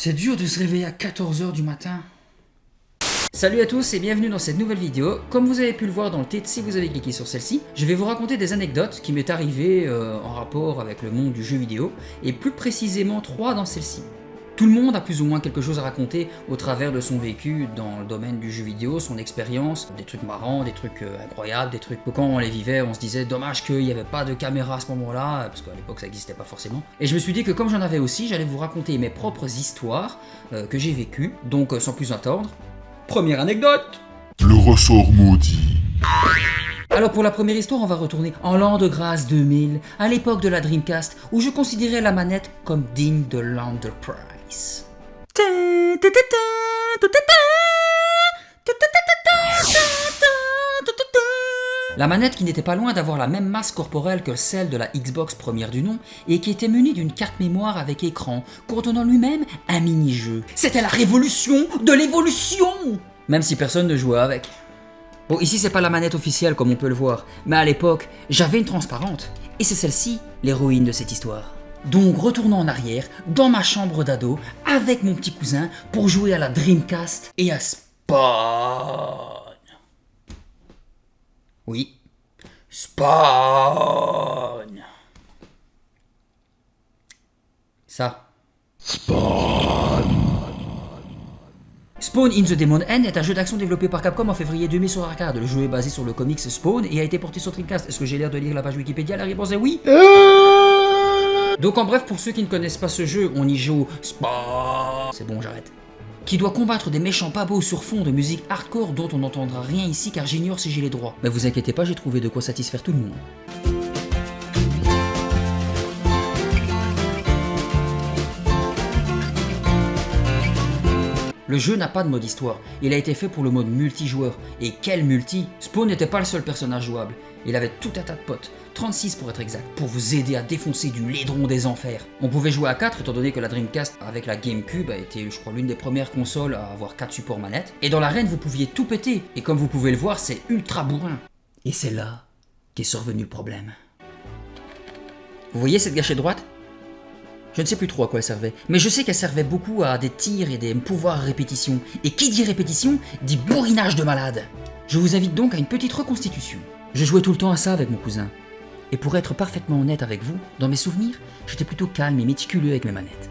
C'est dur de se réveiller à 14h du matin. Salut à tous et bienvenue dans cette nouvelle vidéo. Comme vous avez pu le voir dans le titre, si vous avez cliqué sur celle-ci, je vais vous raconter des anecdotes qui m'est arrivé en rapport avec le monde du jeu vidéo, et plus précisément 3 dans celle-ci. Tout le monde a plus ou moins quelque chose à raconter au travers de son vécu dans le domaine du jeu vidéo, son expérience, des trucs marrants, des trucs incroyables, des trucs que quand on les vivait, on se disait dommage qu'il n'y avait pas de caméra à ce moment-là, parce qu'à l'époque ça n'existait pas forcément. Et je me suis dit que comme j'en avais aussi, j'allais vous raconter mes propres histoires que j'ai vécues, donc sans plus attendre, première anecdote. Le ressort maudit. Alors pour la première histoire, on va retourner en l'an de grâce 2000, à l'époque de la Dreamcast, où je considérais la manette comme digne de l'Enterprise. La manette qui n'était pas loin d'avoir la même masse corporelle que celle de la Xbox première du nom et qui était munie d'une carte mémoire avec écran contenant lui-même un mini-jeu. C'était la révolution de l'évolution! Même si personne ne jouait avec. Bon, ici c'est pas la manette officielle comme on peut le voir, mais à l'époque, j'avais une transparente. Et c'est celle-ci, l'héroïne de cette histoire. Donc retournons en arrière, dans ma chambre d'ado, avec mon petit cousin, pour jouer à la Dreamcast et à Spawn. Oui, Spawn. Ça. Spawn in the Demon End est un jeu d'action développé par Capcom en février 2000 sur arcade. Le jeu est basé sur le comics Spawn et a été porté sur Dreamcast. Est-ce que j'ai l'air de lire la page Wikipédia? La réponse est oui. Donc en bref, pour ceux qui ne connaissent pas ce jeu, on y joue Spawn. C'est bon, j'arrête. Qui doit combattre des méchants pas beaux sur fond de musique hardcore dont on n'entendra rien ici car j'ignore si j'ai les droits. Mais vous inquiétez pas, j'ai trouvé de quoi satisfaire tout le monde. Le jeu n'a pas de mode histoire, il a été fait pour le mode multijoueur. Et quel multi! Spawn n'était pas le seul personnage jouable, il avait tout un tas de potes, 36 pour être exact, pour vous aider à défoncer du laidron des enfers. On pouvait jouer à 4 étant donné que la Dreamcast avec la GameCube a été je crois l'une des premières consoles à avoir 4 supports manettes. Et dans l'arène vous pouviez tout péter, et comme vous pouvez le voir c'est ultra bourrin. Et c'est là qu'est survenu le problème. Vous voyez cette gâchette droite? Je ne sais plus trop à quoi elle servait, mais je sais qu'elle servait beaucoup à des tirs et des pouvoirs à répétition. Et qui dit répétition, dit bourrinage de malade. Je vous invite donc à une petite reconstitution. Je jouais tout le temps à ça avec mon cousin. Et pour être parfaitement honnête avec vous, dans mes souvenirs, j'étais plutôt calme et méticuleux avec mes manettes.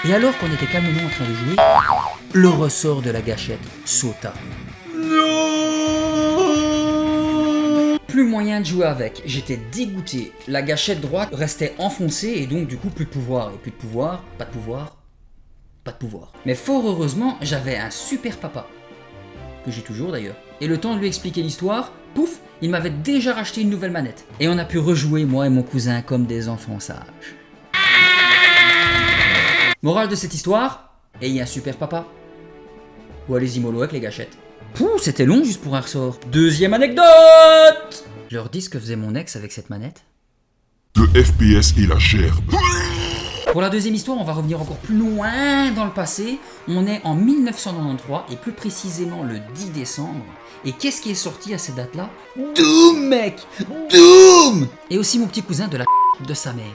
Et alors qu'on était calmement en train de jouer, le ressort de la gâchette sauta. Plus moyen de jouer avec, j'étais dégoûté. La gâchette droite restait enfoncée et donc du coup plus de pouvoir. Et plus de pouvoir, pas de pouvoir, pas de pouvoir. Mais fort heureusement, j'avais un super papa. Que j'ai toujours d'ailleurs. Et le temps de lui expliquer l'histoire, pouf, il m'avait déjà racheté une nouvelle manette. Et on a pu rejouer moi et mon cousin comme des enfants sages. Morale de cette histoire, ayez un super papa. Ou allez-y mollo avec les gâchettes. Pouh, c'était long juste pour un ressort. Deuxième anecdote! Je leur dis ce que faisait mon ex avec cette manette. Le FPS et la gerbe. Pour la deuxième histoire, on va revenir encore plus loin dans le passé. On est en 1993 et plus précisément le 10 décembre. Et qu'est-ce qui est sorti à cette date-là? Doom, mec! Doom! Et aussi mon petit cousin de la de sa mère.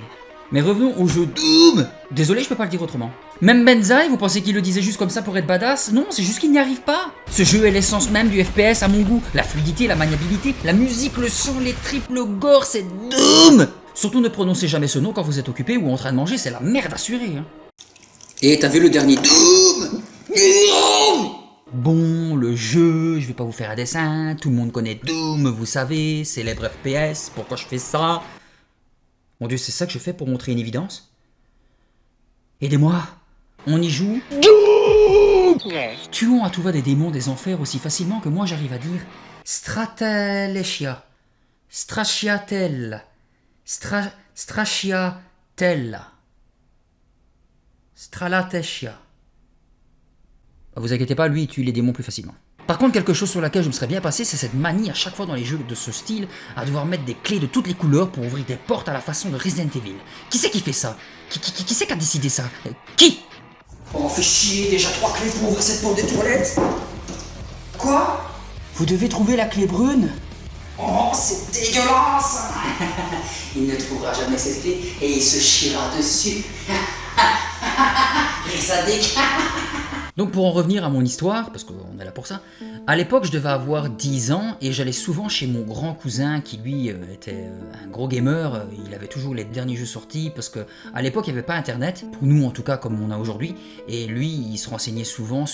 Mais revenons au jeu Doom. Désolé, je peux pas le dire autrement. Même Benzaï, vous pensez qu'il le disait juste comme ça pour être badass? Non, c'est juste qu'il n'y arrive pas. Ce jeu est l'essence même du FPS à mon goût. La fluidité, la maniabilité, la musique, le son, les tripes, le gore, c'est Doom. Surtout ne prononcez jamais ce nom quand vous êtes occupé ou en train de manger, c'est la merde assurée. Hein. Et t'as vu le dernier Doom? Bon, le jeu, je vais pas vous faire un dessin. Tout le monde connaît Doom, vous savez, célèbre FPS. Pourquoi je fais ça? Mon Dieu, c'est ça que je fais pour montrer une évidence? Aidez-moi, on y joue. Tuons à tout va des démons des enfers aussi facilement que moi j'arrive à dire Stratelechia, Strasciatella, Strasciatella, Stralatechia. Vous inquiétez pas, lui il tue les démons plus facilement. Par contre, quelque chose sur laquelle je me serais bien passé, c'est cette manie à chaque fois dans les jeux de ce style à devoir mettre des clés de toutes les couleurs pour ouvrir des portes à la façon de Resident Evil. Qui c'est qui fait ça? Qui c'est qui a décidé ça? Qui? Oh, fait chier, déjà 3 clés pour ouvrir cette porte des toilettes. Quoi? Vous devez trouver la clé brune? Oh, c'est dégueulasse. Il ne trouvera jamais cette clé et il se chiera dessus. Et ça Donc pour en revenir à mon histoire, parce qu'on est là pour ça, à l'époque je devais avoir 10 ans et j'allais souvent chez mon grand cousin qui lui était un gros gamer, il avait toujours les derniers jeux sortis parce que à l'époque il n'y avait pas internet, pour nous en tout cas comme on a aujourd'hui, et lui il se renseignait souvent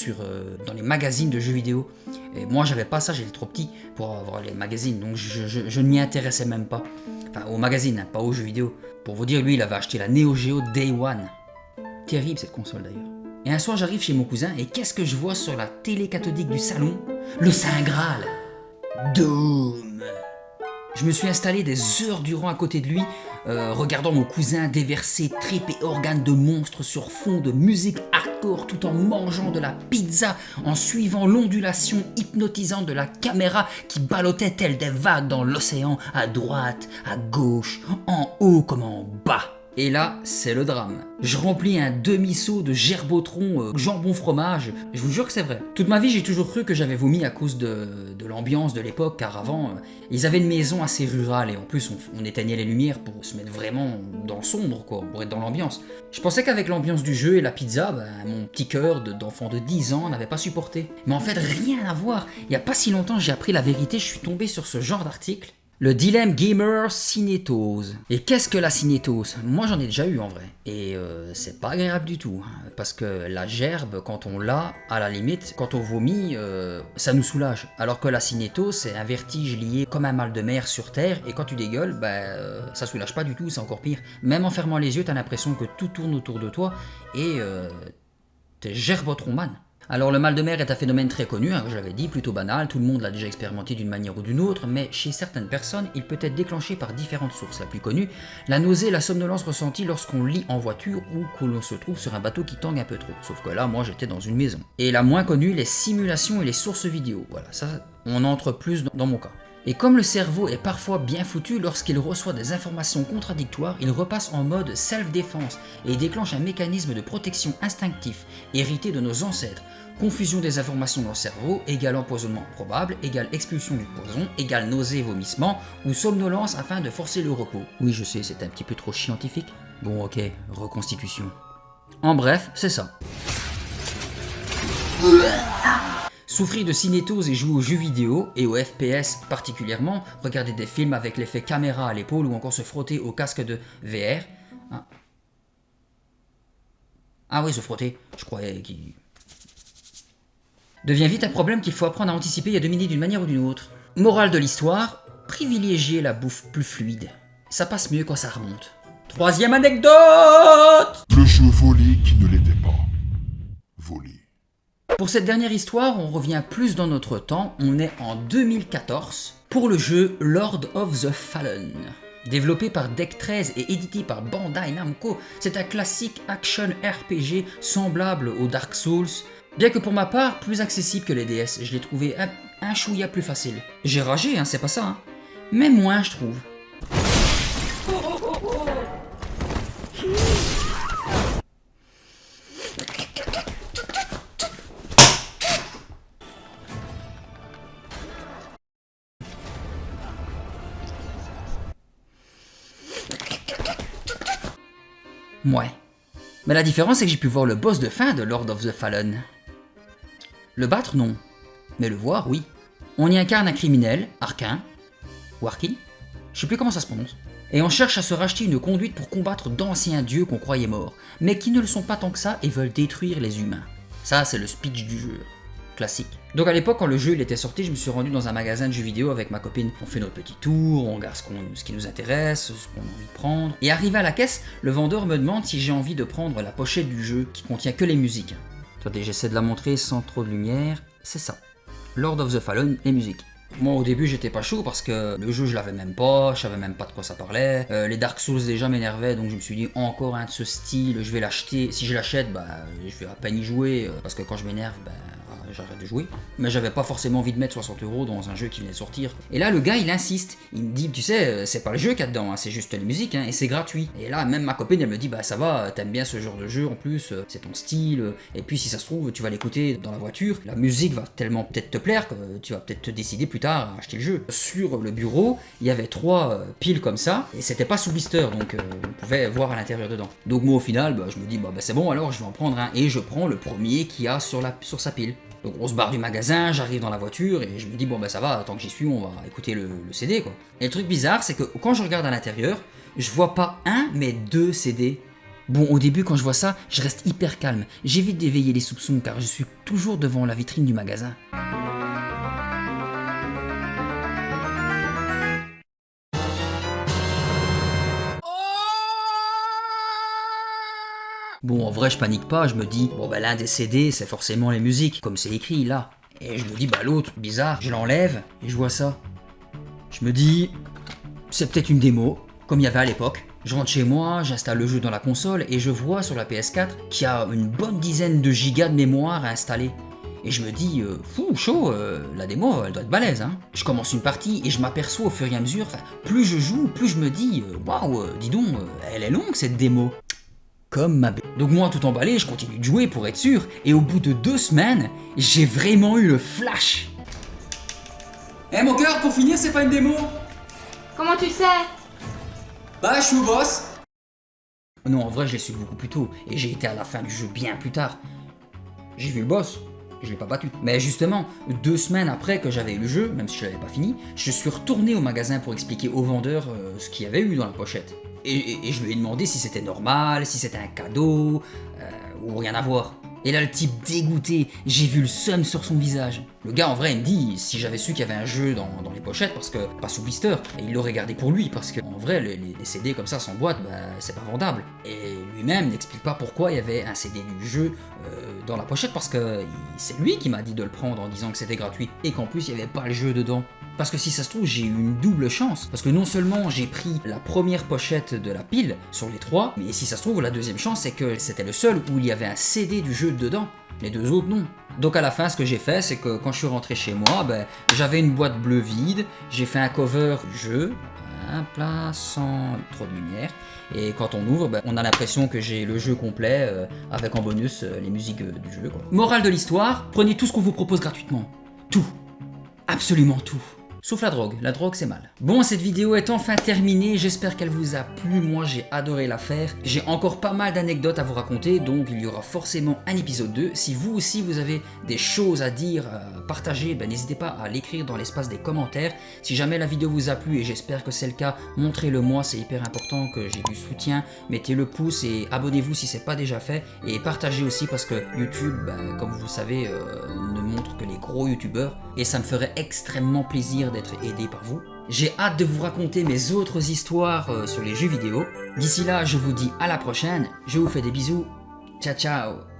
dans les magazines de jeux vidéo. Et moi j'avais pas ça, j'étais trop petit pour avoir les magazines, donc je ne m'y intéressais même pas. Enfin aux magazines, hein, pas aux jeux vidéo. Pour vous dire, lui il avait acheté la Neo Geo Day One. Terrible cette console d'ailleurs. Et un soir j'arrive chez mon cousin et qu'est-ce que je vois sur la télé cathodique du salon? Le Saint Graal. Doom. Je me suis installé des heures durant à côté de lui, regardant mon cousin déverser tripes et organes de monstres sur fond de musique hardcore tout en mangeant de la pizza, en suivant l'ondulation hypnotisante de la caméra qui ballottait telle des vagues dans l'océan, à droite, à gauche, en haut comme en bas. Et là, c'est le drame. Je remplis un demi-seau de gerbotron jambon fromage. Je vous jure que c'est vrai. Toute ma vie, j'ai toujours cru que j'avais vomi à cause de l'ambiance de l'époque, car avant, ils avaient une maison assez rurale et en plus, on éteignait les lumières pour se mettre vraiment dans le sombre, quoi, pour être dans l'ambiance. Je pensais qu'avec l'ambiance du jeu et la pizza, mon petit cœur d'enfant de 10 ans n'avait pas supporté. Mais en fait, rien à voir. Il n'y a pas si longtemps, j'ai appris la vérité, je suis tombé sur ce genre d'article. Le dilemme gamer cinétose. Et qu'est-ce que la cinétose? Moi j'en ai déjà eu en vrai. Et c'est pas agréable du tout. Parce que la gerbe, quand on l'a, à la limite, quand on vomit, ça nous soulage. Alors que la cinétose, c'est un vertige lié comme un mal de mer sur Terre. Et quand tu dégueules, ça soulage pas du tout, c'est encore pire. Même en fermant les yeux, t'as l'impression que tout tourne autour de toi. Et t'es gerbotroman. Alors le mal de mer est un phénomène très connu, je l'avais dit, plutôt banal, tout le monde l'a déjà expérimenté d'une manière ou d'une autre, mais chez certaines personnes, il peut être déclenché par différentes sources. La plus connue, la nausée et la somnolence ressentie lorsqu'on lit en voiture ou que l'on se trouve sur un bateau qui tangue un peu trop. Sauf que là, moi j'étais dans une maison. Et la moins connue, les simulations et les sources vidéo. Voilà, ça, on entre plus dans mon cas. Et comme le cerveau est parfois bien foutu, lorsqu'il reçoit des informations contradictoires, il repasse en mode self-défense et déclenche un mécanisme de protection instinctif, hérité de nos ancêtres. Confusion des informations dans le cerveau, égale empoisonnement probable, égale expulsion du poison, égale nausée, vomissement, ou somnolence afin de forcer le repos. Oui, je sais, c'est un petit peu trop scientifique. Bon, ok, reconstitution. En bref, c'est ça. Souffrir de cinétose et jouer aux jeux vidéo, et aux FPS particulièrement, regarder des films avec l'effet caméra à l'épaule ou encore se frotter au casque de VR. Ah oui, se frotter, je croyais qu'il... devient vite un problème qu'il faut apprendre à anticiper et à dominer d'une manière ou d'une autre. Morale de l'histoire, privilégiez la bouffe plus fluide. Ça passe mieux quand ça remonte. Troisième anecdote! Le jeu volé qui ne l'était pas. Volé. Pour cette dernière histoire, on revient plus dans notre temps, on est en 2014, pour le jeu Lord of the Fallen. Développé par Deck 13 et édité par Bandai Namco, c'est un classique action RPG semblable au Dark Souls, bien que pour ma part, plus accessible que les DS, je l'ai trouvé un chouïa plus facile. J'ai ragé, c'est pas ça, mais moins je trouve. Ouais. Mais la différence c'est que j'ai pu voir le boss de fin de Lord of the Fallen. Le battre, non. Mais le voir, oui. On y incarne un criminel, Arkin, ou Arkin, je sais plus comment ça se prononce. Et on cherche à se racheter une conduite pour combattre d'anciens dieux qu'on croyait morts, mais qui ne le sont pas tant que ça et veulent détruire les humains. Ça, c'est le speech du jeu. Classique. Donc à l'époque, quand le jeu il était sorti, je me suis rendu dans un magasin de jeux vidéo avec ma copine. On fait notre petit tour, on regarde ce qui nous intéresse, ce qu'on a envie de prendre. Et arrivé à la caisse, le vendeur me demande si j'ai envie de prendre la pochette du jeu qui contient que les musiques. Attendez, j'essaie de la montrer sans trop de lumière. C'est ça. Lord of the Fallen et musique. Moi au début j'étais pas chaud parce que le jeu je l'avais même pas, je savais même pas de quoi ça parlait. Les Dark Souls déjà m'énervaient donc je me suis dit encore un de ce style, je vais l'acheter. Si je l'achète, je vais à peine y jouer parce que quand je m'énerve, j'arrête de jouer. Mais j'avais pas forcément envie de mettre 60 € dans un jeu qui venait de sortir. Et là, le gars, il insiste. Il me dit, tu sais, c'est pas le jeu qu'il y a dedans, hein, c'est juste les musiques, hein, et c'est gratuit. Et là, même ma copine, elle me dit, bah ça va, t'aimes bien ce genre de jeu en plus, c'est ton style. Et puis, si ça se trouve, tu vas l'écouter dans la voiture. La musique va tellement peut-être te plaire que tu vas peut-être te décider plus tard à acheter le jeu. Sur le bureau, il y avait 3 piles comme ça, et c'était pas sous blister, donc on pouvait voir à l'intérieur dedans. Donc moi, au final, bah, je me dis, bah c'est bon, alors je vais en prendre un, et je prends le premier qu'il y a sur sa pile. Donc on se barre du magasin, j'arrive dans la voiture et je me dis bon bah ça va, tant que j'y suis on va écouter le CD quoi. Et le truc bizarre c'est que quand je regarde à l'intérieur, je vois pas un mais 2 CD. Bon au début quand je vois ça, je reste hyper calme, j'évite d'éveiller les soupçons car je suis toujours devant la vitrine du magasin. Bon, en vrai, je panique pas, je me dis, bon, bah l'un des CD, c'est forcément les musiques, comme c'est écrit là. Et je me dis, bah l'autre, bizarre, je l'enlève et je vois ça. Je me dis, c'est peut-être une démo, comme il y avait à l'époque. Je rentre chez moi, j'installe le jeu dans la console et je vois sur la PS4 qu'il y a une bonne dizaine de gigas de mémoire à installer. Et je me dis, fou, chaud, la démo, elle doit être balèze, hein. Je commence une partie et je m'aperçois au fur et à mesure, plus je joue, plus je me dis, waouh, dis donc, elle est longue cette démo. Comme ma b. Donc moi tout emballé, je continue de jouer pour être sûr, et au bout de 2 semaines, j'ai vraiment eu le flash. Eh mon cœur, pour finir, c'est pas une démo? Comment tu sais? Bah je suis au boss. Non, en vrai je l'ai su beaucoup plus tôt, et j'ai été à la fin du jeu bien plus tard. J'ai vu le boss, je l'ai pas battu. Mais justement, 2 semaines après que j'avais eu le jeu, même si je l'avais pas fini, je suis retourné au magasin pour expliquer au vendeur ce qu'il y avait eu dans la pochette. Et je lui ai demandé si c'était normal, si c'était un cadeau, ou rien à voir. Et là, le type dégoûté, j'ai vu le seum sur son visage. Le gars, en vrai, il me dit, si j'avais su qu'il y avait un jeu dans les pochettes, parce que, pas sous blister, et il l'aurait gardé pour lui, parce que, en vrai, les CD comme ça, sans boîte, bah, c'est pas vendable. Et lui-même n'explique pas pourquoi il y avait un CD du jeu dans la pochette, parce que c'est lui qui m'a dit de le prendre en disant que c'était gratuit, et qu'en plus, il n'y avait pas le jeu dedans. Parce que si ça se trouve, j'ai eu une double chance. Parce que non seulement j'ai pris la première pochette de la pile sur les 3, mais si ça se trouve, la deuxième chance, c'est que c'était le seul où il y avait un CD du jeu dedans. Les 2 autres, non. Donc à la fin, ce que j'ai fait, c'est que quand je suis rentré chez moi, j'avais une boîte bleue vide, j'ai fait un cover du jeu, un plat sans trop de lumière, et quand on ouvre, on a l'impression que j'ai le jeu complet, avec en bonus les musiques du jeu, quoi. Morale de l'histoire, prenez tout ce qu'on vous propose gratuitement. Tout. Absolument tout. Sauf la drogue c'est mal. Bon, cette vidéo est enfin terminée, j'espère qu'elle vous a plu, moi j'ai adoré la faire. J'ai encore pas mal d'anecdotes à vous raconter, donc il y aura forcément un épisode 2. Si vous aussi vous avez des choses à dire, à partager, n'hésitez pas à l'écrire dans l'espace des commentaires. Si jamais la vidéo vous a plu, et j'espère que c'est le cas, montrez-le moi, c'est hyper important que j'ai du soutien. Mettez le pouce et abonnez-vous si c'est pas déjà fait, et partagez aussi parce que YouTube, comme vous le savez, ne montre que les gros youtubeurs, et ça me ferait extrêmement plaisir d'être aidé par vous. J'ai hâte de vous raconter mes autres histoires sur les jeux vidéo. D'ici là, je vous dis à la prochaine, je vous fais des bisous, ciao ciao.